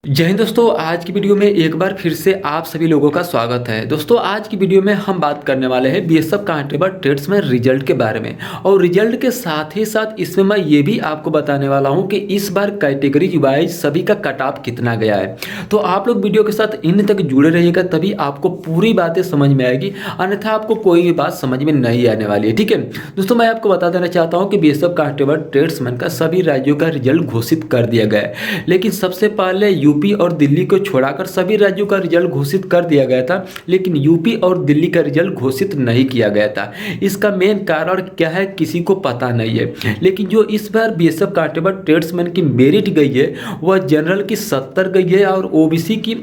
जय हिंद दोस्तों, आज की वीडियो में एक बार फिर से आप सभी लोगों का स्वागत है। दोस्तों आज की वीडियो में हम बात करने वाले हैं बीएसएफ कांस्टेबल ट्रेड्समैन रिजल्ट के बारे में। और रिजल्ट के साथ ही साथ इसमें मैं ये भी आपको बताने वाला हूं कि इस बार कैटेगरी वाइज सभी का कट ऑफ कितना गया है। तो आप लोग वीडियो के साथ इन तक जुड़े रहिएगा, तभी आपको पूरी बातें समझ में आएगी, अन्यथा आपको कोई भी बात समझ में नहीं आने वाली है। ठीक है दोस्तों, मैं आपको बता देना चाहता हूँ कि बीएसएफ कांस्टेबल ट्रेड्समैन का सभी राज्यों का रिजल्ट घोषित कर दिया गया है। लेकिन सबसे पहले यूपी और दिल्ली को छोड़कर सभी राज्यों का रिजल्ट घोषित कर दिया गया था, लेकिन यूपी और दिल्ली का रिजल्ट घोषित नहीं किया गया था। इसका मेन कारण क्या है किसी को पता नहीं है। लेकिन जो इस बार बीएसएफ कांस्टेबल ट्रेड्समैन की मेरिट गई है वह जनरल की 70 गई है और ओबीसी की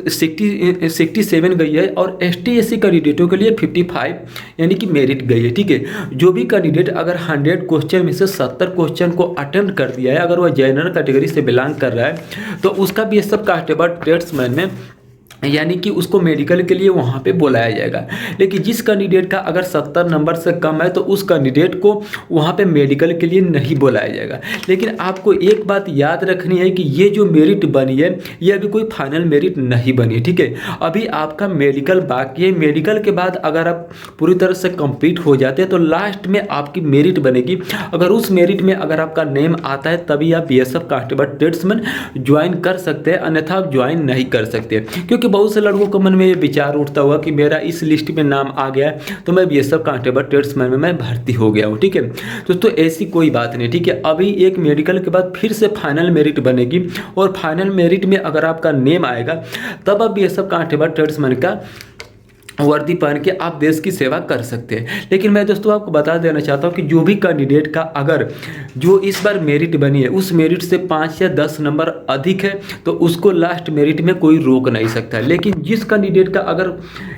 67 गई है और एसटी एससी कैंडिडेटों के लिए 55 यानी कि मेरिट गई है। ठीक है, जो भी कैंडिडेट अगर 100 क्वेश्चन में से 70 क्वेश्चन को अटेम्प्ट कर दिया है, अगर वह जनरल कैटेगरी से बिलोंग कर रहा है, तो उसका बीएसएफ कांस्टेबल ट्रेड्समैन में यानी कि उसको मेडिकल के लिए वहाँ पे बुलाया जाएगा। लेकिन जिस कैंडिडेट का अगर 70 नंबर से कम है तो उस कैंडिडेट को वहाँ पे मेडिकल के लिए नहीं बुलाया जाएगा। लेकिन आपको एक बात याद रखनी है कि ये जो मेरिट बनी है ये अभी कोई फाइनल मेरिट नहीं बनी है। ठीक है, अभी आपका मेडिकल बाकी है। मेडिकल के बाद अगर आप पूरी तरह से कंप्लीट हो जाते हैं तो लास्ट में आपकी मेरिट बनेगी। अगर उस मेरिट में अगर आपका नेम आता है तभी आप बीएसएफ कांस्टेबल ट्रेड्समैन ज्वाइन कर सकते हैं, अन्यथा आप ज्वाइन नहीं कर सकते। क्योंकि बहुत से लड़कों के मन में ये विचार उठता हुआ कि मेरा इस लिस्ट में नाम आ गया है तो मैं बीएसएफ कांस्टेबल ट्रेड्समैन में मैं भर्ती हो गया हूँ। ठीक है दोस्तों, ऐसी कोई बात नहीं। ठीक है, अभी एक मेडिकल के बाद फिर से फाइनल मेरिट बनेगी और फाइनल मेरिट में अगर आपका नेम आएगा तब आप बीएसएफ कांस्टेबल ट्रेड्समैन का वर्दी पहन के आप देश की सेवा कर सकते हैं। लेकिन मैं दोस्तों आपको बता देना चाहता हूं कि जो भी कैंडिडेट का अगर जो इस बार मेरिट बनी है उस मेरिट से 5 या 10 नंबर अधिक है तो उसको लास्ट मेरिट में कोई रोक नहीं सकता। लेकिन जिस कैंडिडेट का अगर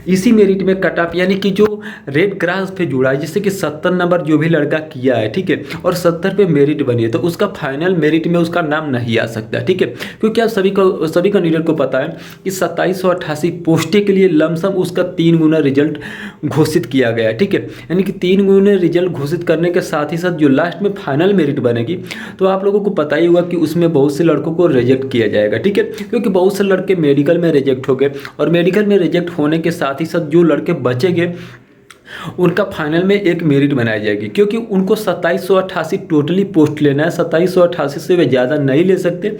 इसी मेरिट में कट ऑफ यानी कि जो रेड क्रॉस पे जुड़ा है, जिससे कि 70 नंबर जो भी लड़का किया है, ठीक है, और 70 पे मेरिट बनी है, तो उसका फाइनल मेरिट में उसका नाम नहीं आ सकता। ठीक है, क्योंकि आप सभी कैंडिडेट को पता है कि 2788 पोस्टें के लिए लमसम उसका 3 गुना रिजल्ट घोषित किया गया है। ठीक है, यानी कि 3 गुना रिजल्ट घोषित करने के साथ ही साथ जो लास्ट में फाइनल मेरिट बनेगी तो आप लोगों को पता ही होगा कि उसमें बहुत से लड़कों को रिजेक्ट किया जाएगा। ठीक है, क्योंकि बहुत से लड़के मेडिकल में रिजेक्ट हो गए और मेडिकल में रिजेक्ट होने के साथ ही साथ जो लड़के बचेंगे उनका फाइनल में एक मेरिट बनाई जाएगी, क्योंकि उनको 2788 टोटली पोस्ट लेना है। 2788 से वे ज़्यादा नहीं ले सकते,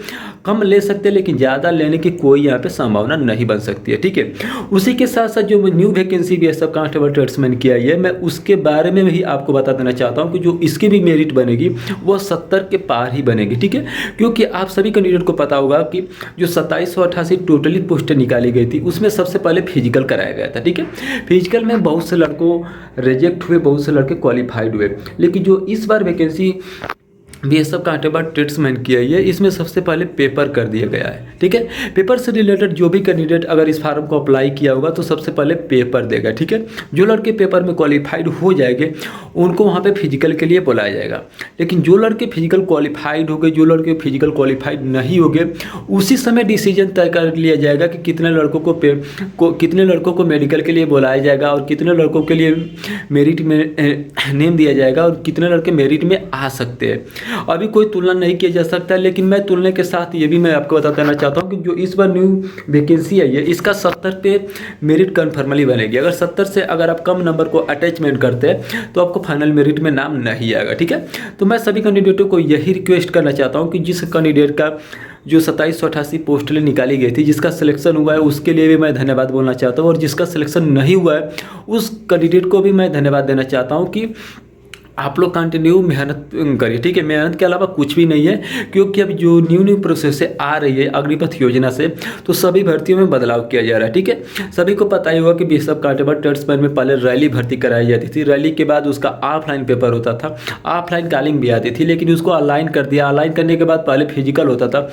कम ले सकते, लेकिन ज़्यादा लेने की कोई यहाँ पे संभावना नहीं बन सकती है। ठीक है, उसी के साथ साथ जो new vacancy BSF constable tradesman की आई है, मैं उसके बारे में भी आपको बता देना चाहता हूँ कि जो इसकी भी मेरिट बनेगी वो 70 के पार ही बनेगी। ठीक है, क्योंकि आप सभी कैंडिडेट को पता होगा कि जो 2788 टोटली पोस्टें निकाली गई थी उसमें सबसे पहले फिजिकल कराया गया था। ठीक है, फिजिकल में बहुत से लड़कों रिजेक्ट हुए, बहुत से लड़के क्वालिफाइड हुए। लेकिन जो इस बार वैकेंसी बीएसएफ कांस्टेबल ट्रेड्समैन की है, इसमें सबसे पहले पेपर कर दिया गया है। ठीक है, पेपर से रिलेटेड जो भी कैंडिडेट अगर इस फार्म को अप्लाई किया होगा तो सबसे पहले पेपर देगा। ठीक है, जो लड़के पेपर में क्वालिफाइड हो जाएंगे उनको वहाँ पे फिजिकल के लिए बुलाया जाएगा। लेकिन जो लड़के फिजिकल क्वालिफाइड हो गए, जो लड़के फिजिकल क्वालिफाइड नहीं हो गए, उसी समय डिसीजन तय कर लिया जाएगा कि कितने लड़कों को मेडिकल के लिए बुलाया जाएगा और कितने लड़कों के लिए मेरिट में नेम दिया जाएगा और कितने लड़के मेरिट में आ सकते हैं। अभी कोई तुलना नहीं किया जा सकता, लेकिन मैं तुलना के साथ ये भी मैं आपको बता देना चाहता हूँ कि जो इस बार न्यू वैकेंसी आई है इसका 70 पे मेरिट कन्फर्मली बनेगी। अगर 70 से अगर आप कम नंबर को अटैचमेंट करते हैं तो आपको फाइनल मेरिट में नाम नहीं आएगा। ठीक है, तो मैं सभी कैंडिडेटों को यही रिक्वेस्ट करना चाहता हूँ कि जिस कैंडिडेट का जो 2788 पोस्टें निकाली गई थी, जिसका सिलेक्शन हुआ है उसके लिए भी मैं धन्यवाद बोलना चाहता हूँ, और जिसका सिलेक्शन नहीं हुआ है उस कैंडिडेट को भी मैं धन्यवाद देना चाहता हूँ कि आप लोग कंटिन्यू मेहनत करिए। ठीक है, मेहनत के अलावा कुछ भी नहीं है, क्योंकि अब जो न्यू प्रोसेस से आ रही है अग्निपथ योजना से, तो सभी भर्तियों में बदलाव किया जा रहा है। ठीक है, सभी को पता ही होगा कि बीएसएफ कांस्टेबल ट्रेड्समैन में पहले रैली भर्ती कराई जाती थी, रैली के बाद उसका ऑफलाइन पेपर होता था, ऑफलाइन कॉलिंग भी आती थी, लेकिन उसको ऑनलाइन कर दिया। ऑनलाइन करने के बाद पहले फिजिकल होता था,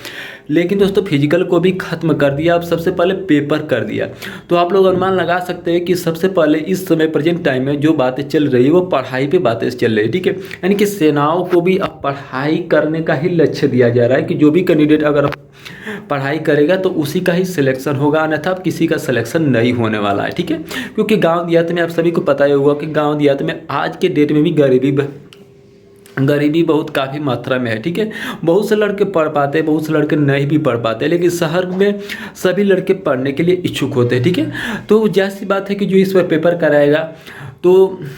लेकिन दोस्तों फिजिकल को भी खत्म कर दिया, अब सबसे पहले पेपर कर दिया। तो आप लोग अनुमान लगा सकते हैं कि सबसे पहले इस समय प्रेजेंट टाइम में जो बातें चल रही है वो पढ़ाई पे बातें चल रही है। ठीक है, यानी कि सेनाओं को भी अब पढ़ाई करने का ही लक्ष्य दिया जा रहा है कि जो भी कैंडिडेट अगर पढ़ाई करेगा तो उसी का ही सिलेक्शन होगा, अन्यथा अब किसी का सिलेक्शन नहीं होने वाला है। ठीक है, क्योंकि गांव देहात में आप सभी को पता ही होगा कि गांव देहात में आज के डेट में भी गरीबी बहुत काफ़ी मात्रा में है, ठीक है। बहुत से लड़के पढ़ पाते हैं, बहुत से लड़के नहीं भी पढ़ पाते, लेकिन शहर में सभी लड़के पढ़ने के लिए इच्छुक होते हैं, ठीक है। तो जाहिर सी बात है कि जो इस बार पेपर कराएगा तो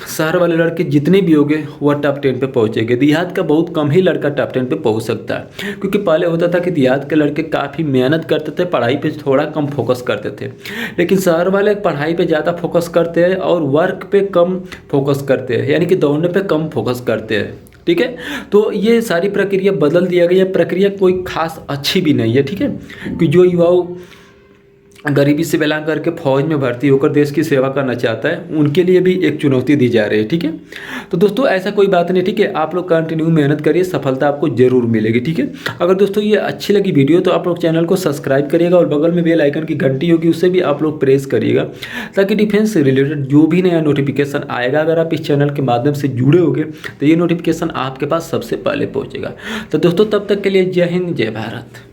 शहर वाले लड़के जितने भी होंगे वह टॉप 10 पे पहुँचेंगे। देहात का बहुत कम ही लड़का टॉप 10 पे पहुँच सकता है, क्योंकि पहले होता था कि देहात के लड़के काफ़ी मेहनत करते थे, पढ़ाई पे थोड़ा कम फोकस करते थे, लेकिन शहर वाले पढ़ाई पे ज़्यादा फोकस करते हैं और वर्क पे कम फोकस करते हैं, यानी कि दौड़ने पे कम फोकस करते हैं, ठीक है। तो ये सारी प्रक्रिया बदल दिया गया। प्रक्रिया कोई खास अच्छी भी नहीं है, ठीक है, कि जो युवाओं गरीबी से बिलोंग करके फौज में भर्ती होकर देश की सेवा करना चाहता है, उनके लिए भी एक चुनौती दी जा रही है, ठीक है। तो दोस्तों ऐसा कोई बात नहीं, ठीक है, आप लोग कंटिन्यू मेहनत करिए, सफलता आपको जरूर मिलेगी, ठीक है। अगर दोस्तों ये अच्छी लगी वीडियो तो आप लोग चैनल को सब्सक्राइब करिएगा और बगल में बेल आइकन की घंटी होगी उसे भी आप लोग प्रेस करिएगा, ताकि डिफेंस से रिलेटेड जो भी नया नोटिफिकेशन आएगा, अगर आप इस चैनल के माध्यम से जुड़े होगे तो ये नोटिफिकेशन आपके पास सबसे पहले पहुँचेगा। तो दोस्तों तब तक के लिए जय हिंद, जय भारत।